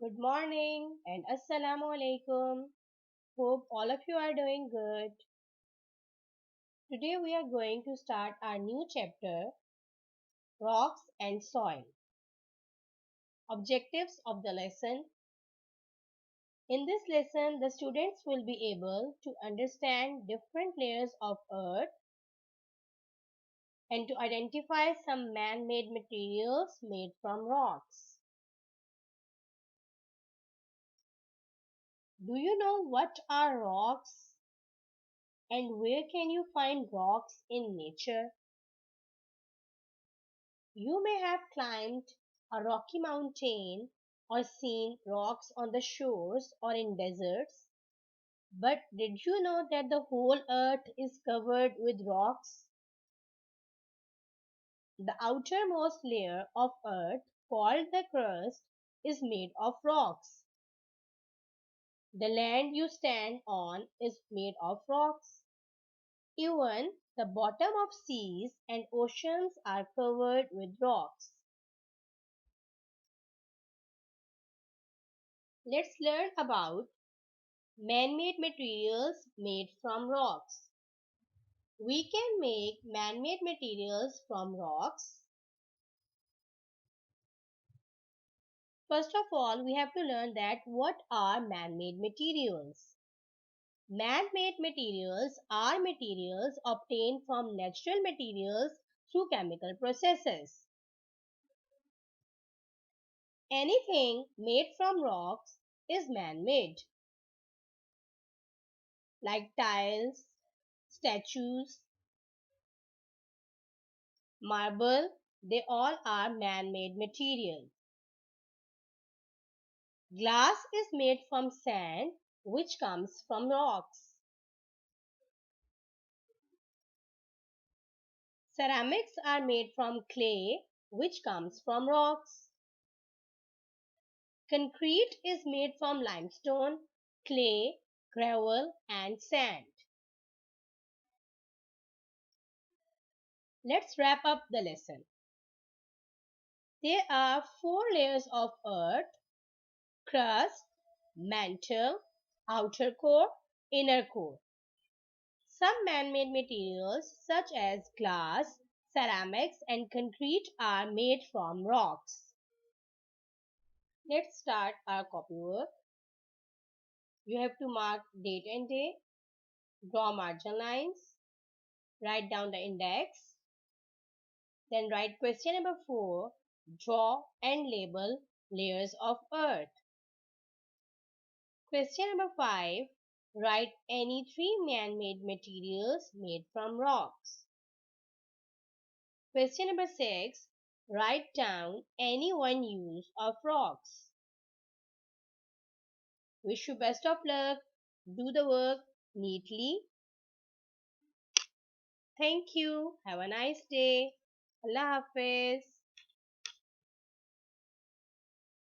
Good morning and Assalamu alaikum. Hope all of you are doing good. Today we are going to start our new chapter, Rocks and Soil. Objectives of the lesson. In this lesson, the students will be able to understand different layers of earth and to identify some man-made materials made from rocks. Do you know what are rocks and where can you find rocks in nature? You may have climbed a rocky mountain or seen rocks on the shores or in deserts, but did you know that the whole earth is covered with rocks? The outermost layer of earth, called the crust, is made of rocks. The land you stand on is made of rocks. Even the bottom of seas and oceans are covered with rocks. Let's learn about man-made materials made from rocks. We can make man-made materials from rocks. First of all, we have to learn that what are man-made materials. Man-made materials are materials obtained from natural materials through chemical processes. Anything made from rocks is man-made, like tiles, statues, marble, they all are man-made materials. Glass is made from sand, which comes from rocks. Ceramics are made from clay, which comes from rocks. Concrete is made from limestone, clay, gravel, and sand. Let's wrap up the lesson. There are four layers of earth: crust, mantle, outer core, inner core. Some man-made materials such as glass, ceramics and concrete are made from rocks. Let's start our copywork. You have to mark date and day, draw margin lines, write down the index, then write question number 4, draw and label layers of earth. Question number 5, write any three man-made materials made from rocks. Question number 6. Write down any one use of rocks. Wish you best of luck. Do the work neatly. Thank you. Have a nice day. Allah Hafiz.